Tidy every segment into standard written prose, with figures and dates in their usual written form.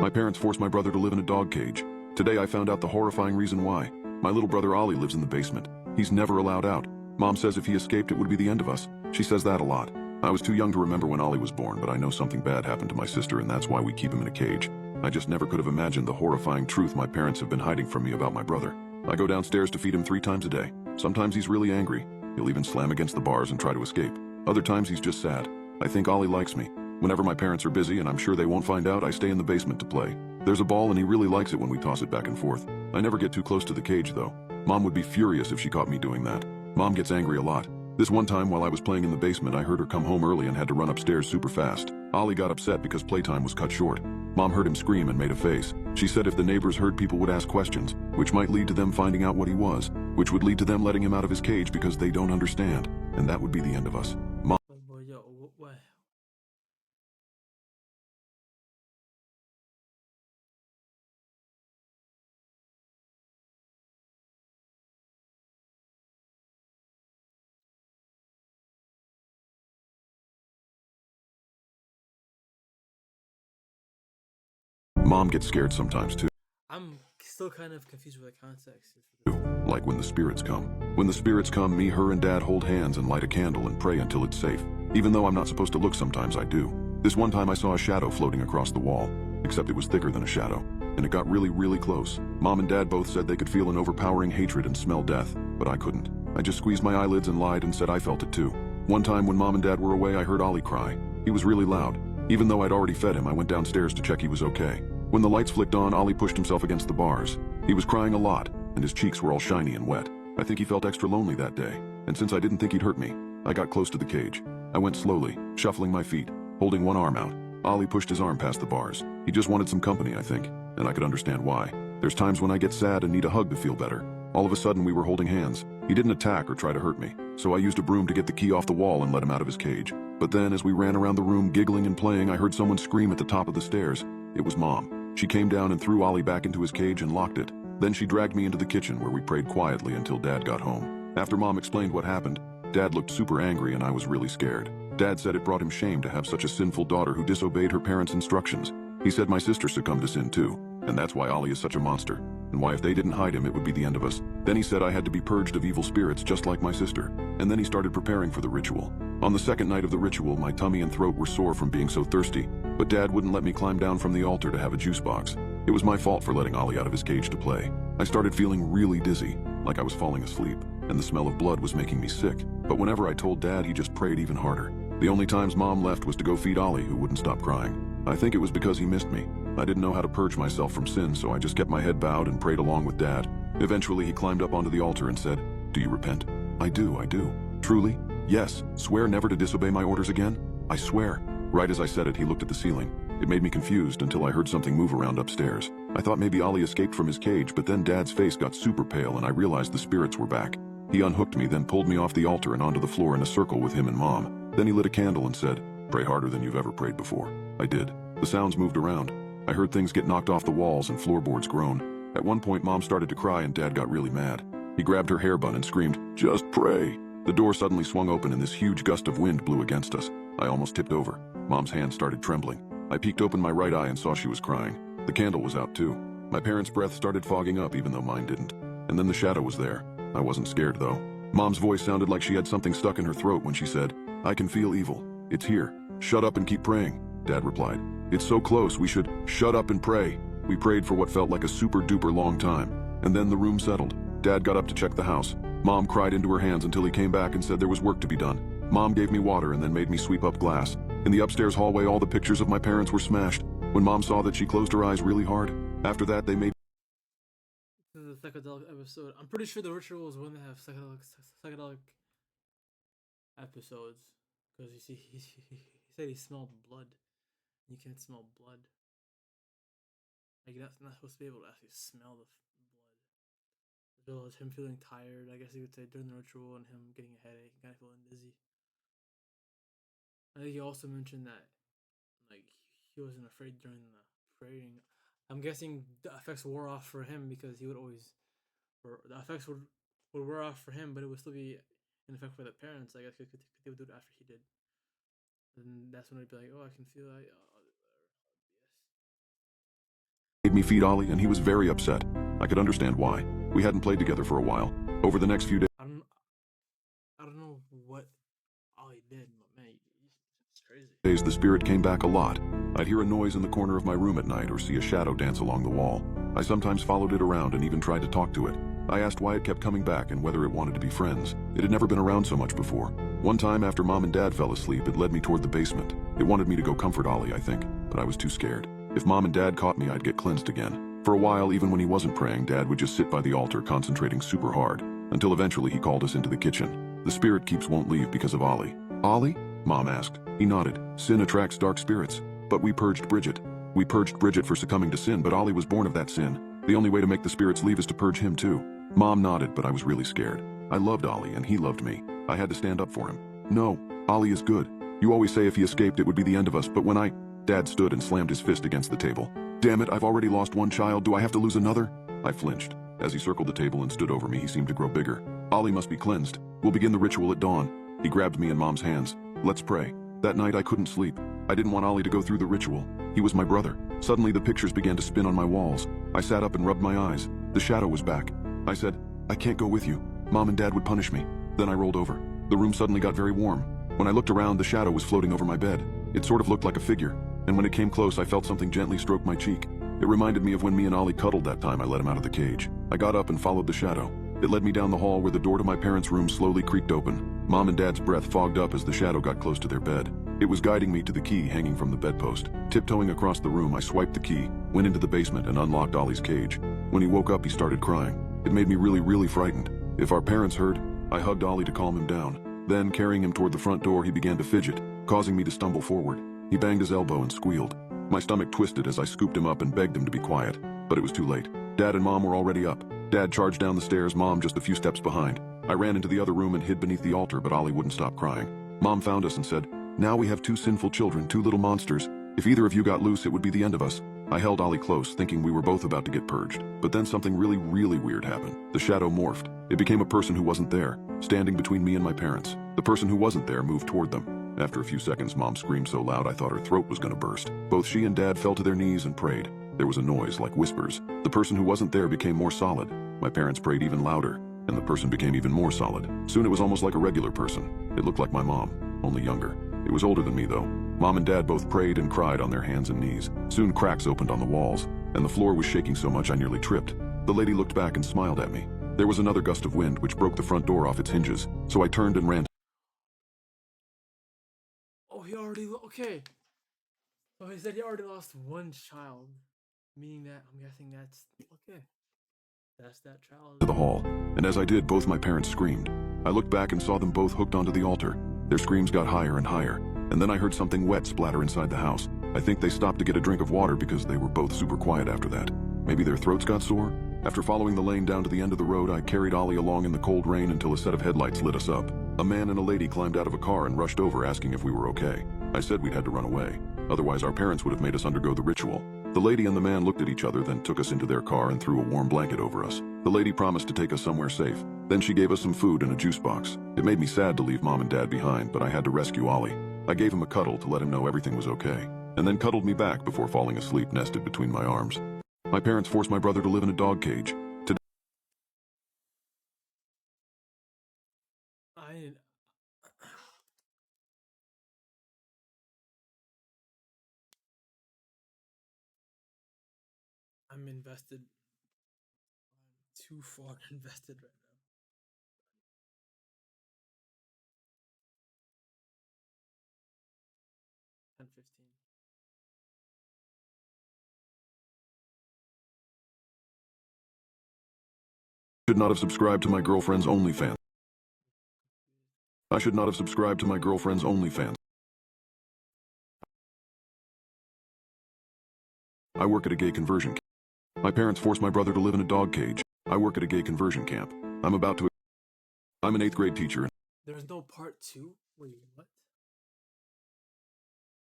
My parents forced my brother to live in a dog cage. Today I found out the horrifying reason why. My little brother Ollie lives in the basement. He's never allowed out. Mom says if he escaped it would be the end of us. She says that a lot. I was too young to remember when Ollie was born, but I know something bad happened to my sister and that's why we keep him in a cage. I just never could have imagined the horrifying truth my parents have been hiding from me about my brother. I go downstairs to feed him 3 times a day. Sometimes he's really angry. He'll even slam against the bars and try to escape. Other times he's just sad. I think Ollie likes me. Whenever my parents are busy and I'm sure they won't find out, I stay in the basement to play. There's a ball and he really likes it when we toss it back and forth. I never get too close to the cage though. Mom would be furious if she caught me doing that. Mom gets angry a lot. This one time while I was playing in the basement, I heard her come home early and had to run upstairs super fast. Ollie got upset because playtime was cut short. Mom heard him scream and made a face. She said if the neighbors heard, people would ask questions, which might lead to them finding out what he was, which would lead to them letting him out of his cage because they don't understand, and that would be the end of us. Mom gets scared sometimes too. I'm still kind of confused with the context. Like when the spirits come. When the spirits come, me, her, and Dad hold hands and light a candle and pray until it's safe. Even though I'm not supposed to look, sometimes I do. This one time I saw a shadow floating across the wall, except it was thicker than a shadow, and it got really, really close. Mom and Dad both said they could feel an overpowering hatred and smell death, but I couldn't. I just squeezed my eyelids and lied and said I felt it too. One time when Mom and Dad were away, I heard Ollie cry. He was really loud. Even though I'd already fed him, I went downstairs to check he was okay. When the lights flicked on, Ollie pushed himself against the bars. He was crying a lot, and his cheeks were all shiny and wet. I think he felt extra lonely that day, and since I didn't think he'd hurt me, I got close to the cage. I went slowly, shuffling my feet, holding one arm out. Ollie pushed his arm past the bars. He just wanted some company, I think, and I could understand why. There's times when I get sad and need a hug to feel better. All of a sudden, we were holding hands. He didn't attack or try to hurt me, so I used a broom to get the key off the wall and let him out of his cage. But then, as we ran around the room giggling and playing, I heard someone scream at the top of the stairs. It was Mom. She came down and threw Ollie back into his cage and locked it. Then she dragged me into the kitchen where we prayed quietly until Dad got home. After Mom explained what happened, Dad looked super angry and I was really scared. Dad said it brought him shame to have such a sinful daughter who disobeyed her parents' instructions. He said my sister succumbed to sin too, and that's why Ollie is such a monster, and why if they didn't hide him it would be the end of us. Then he said I had to be purged of evil spirits just like my sister, and then he started preparing for the ritual. On the second night of the ritual, my tummy and throat were sore from being so thirsty, but Dad wouldn't let me climb down from the altar to have a juice box. It was my fault for letting Ollie out of his cage to play. I started feeling really dizzy, like I was falling asleep, and the smell of blood was making me sick. But whenever I told Dad, he just prayed even harder. The only times Mom left was to go feed Ollie, who wouldn't stop crying. I think it was because he missed me. I didn't know how to purge myself from sin, so I just kept my head bowed and prayed along with Dad. Eventually, he climbed up onto the altar and said, "Do you repent?" I do. Truly? Yes. Swear never to disobey my orders again? I swear. Right as I said it, he looked at the ceiling. It made me confused until I heard something move around upstairs. I thought maybe Ollie escaped from his cage, but then Dad's face got super pale and I realized the spirits were back. He unhooked me, then pulled me off the altar and onto the floor in a circle with him and Mom. Then he lit a candle and said, "Pray harder than you've ever prayed before." I did. The sounds moved around. I heard things get knocked off the walls and floorboards groan. At one point, Mom started to cry and Dad got really mad. He grabbed her hair bun and screamed, "Just pray." The door suddenly swung open and this huge gust of wind blew against us. I almost tipped over. Mom's hand started trembling. I peeked open my right eye and saw she was crying. The candle was out too. My parents' breath started fogging up even though mine didn't. And then the shadow was there. I wasn't scared though. Mom's voice sounded like she had something stuck in her throat when she said, "I can feel evil. It's here. Shut up and keep praying." Dad replied, "It's so close, we should shut up and pray." We prayed for what felt like a super duper long time. And then the room settled. Dad got up to check the house. Mom cried into her hands until he came back and said there was work to be done. Mom gave me water and then made me sweep up glass. In the upstairs hallway, all the pictures of my parents were smashed. When Mom saw that, she closed her eyes really hard. After that, they made The psychedelic episode. I'm pretty sure the ritual is when they have psychedelic episodes. Because you see, he said he smelled blood. You can't smell blood. Like, that's not supposed to be able to actually smell the blood. As well as him feeling tired, I guess you could say, during the ritual, and him getting a headache and kind of feeling dizzy. I think he also mentioned that, like, he wasn't afraid during the praying. I'm guessing the effects wore off for him because he would always, or the effects would wear off for him, but it would still be in effect for the parents. I guess because they would do it after he did. And that's when they'd be like, "Oh, I can feel like, oh, yes." made me feed Ollie, and he was very upset. I could understand why. We hadn't played together for a while. Over the next few I don't know what Ollie did, but man, it's crazy. days, the spirit came back a lot. I'd hear a noise in the corner of my room at night or see a shadow dance along the wall. I sometimes followed it around and even tried to talk to it. I asked why it kept coming back and whether it wanted to be friends. It had never been around so much before. One time after Mom and Dad fell asleep, it led me toward the basement. It wanted me to go comfort Ollie, I think, but I was too scared. If Mom and Dad caught me, I'd get cleansed again. For a while, even when he wasn't praying, Dad would just sit by the altar concentrating super hard, until eventually he called us into the kitchen. The spirit keeps won't leave because of Ollie. Ollie? Mom asked. He nodded. Sin attracts dark spirits. But we purged Bridget. We purged Bridget for succumbing to sin, but Ollie was born of that sin. The only way to make the spirits leave is to purge him too. Mom nodded, but I was really scared. I loved Ollie, and he loved me. I had to stand up for him. No, Ollie is good. You always say if he escaped, it would be the end of us, but when Dad stood and slammed his fist against the table. Damn it, I've already lost one child. Do I have to lose another? I flinched. As he circled the table and stood over me, he seemed to grow bigger. Ollie must be cleansed. We'll begin the ritual at dawn. He grabbed me in Mom's hands. Let's pray. That night I couldn't sleep. I didn't want Ollie to go through the ritual. He was my brother. Suddenly the pictures began to spin on my walls. I sat up and rubbed my eyes. The shadow was back. I said, I can't go with you. Mom and Dad would punish me. Then I rolled over. The room suddenly got very warm. When I looked around, the shadow was floating over my bed. It sort of looked like a figure, and when it came close, I felt something gently stroke my cheek. It reminded me of when me and Ollie cuddled that time I let him out of the cage. I got up and followed the shadow. It led me down the hall where the door to my parents' room slowly creaked open. Mom and Dad's breath fogged up as the shadow got close to their bed. It was guiding me to the key hanging from the bedpost. Tiptoeing across the room, I swiped the key, went into the basement, and unlocked Ollie's cage. When he woke up, he started crying. It made me really frightened. If our parents heard, I hugged Ollie to calm him down. Then, carrying him toward the front door, he began to fidget, causing me to stumble forward. He banged his elbow and squealed. My stomach twisted as I scooped him up and begged him to be quiet. But it was too late. Dad and Mom were already up. Dad charged down the stairs, Mom just a few steps behind. I ran into the other room and hid beneath the altar, but Ollie wouldn't stop crying. Mom found us and said, now we have two sinful children, two little monsters. If either of you got loose, it would be the end of us. I held Ollie close, thinking we were both about to get purged. But then something really weird happened. The shadow morphed. It became a person who wasn't there, standing between me and my parents. The person who wasn't there moved toward them. After a few seconds, Mom screamed so loud I thought her throat was going to burst. Both she and Dad fell to their knees and prayed. There was a noise like whispers. The person who wasn't there became more solid. My parents prayed even louder, and the person became even more solid. Soon it was almost like a regular person. It looked like my mom, only younger. It was older than me, though. Mom and Dad both prayed and cried on their hands and knees. Soon cracks opened on the walls, and the floor was shaking so much I nearly tripped. The lady looked back and smiled at me. There was another gust of wind which broke the front door off its hinges, so I turned and ran. Oh, he already okay. Oh, he said he already lost one child, meaning that I'm guessing that's okay. That's that child. To the hall, and as I did, both my parents screamed. I looked back and saw them both hooked onto the altar. Their screams got higher and higher, and then I heard something wet splatter inside the house. I think they stopped to get a drink of water because they were both super quiet after that. Maybe their throats got sore? After following the lane down to the end of the road, I carried Ollie along in the cold rain until a set of headlights lit us up. A man and a lady climbed out of a car and rushed over asking if we were okay. I said we'd had to run away. Otherwise our parents would have made us undergo the ritual. The lady and the man looked at each other, then took us into their car and threw a warm blanket over us. The lady promised to take us somewhere safe. Then she gave us some food and a juice box. It made me sad to leave Mom and Dad behind, but I had to rescue Ollie. I gave him a cuddle to let him know everything was okay, and then cuddled me back before falling asleep nested between my arms. My parents forced my brother to live in a dog cage. I I'm invested. I'm too far invested right now. 10:15. Should not have subscribed to my girlfriend's OnlyFans. I should not have subscribed to my girlfriend's OnlyFans. I work at a gay conversion camp. My parents forced my brother to live in a dog cage. I work at a gay conversion camp. I'm an 8th grade teacher. There's no part 2? Wait, what? That is tough.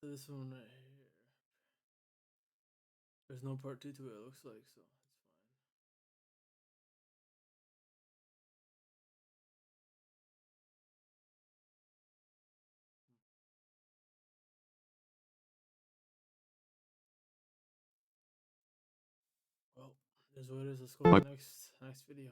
So this one right here. There's no part 2 to it, it looks like, so. It is what it is. Let's go to My the next video.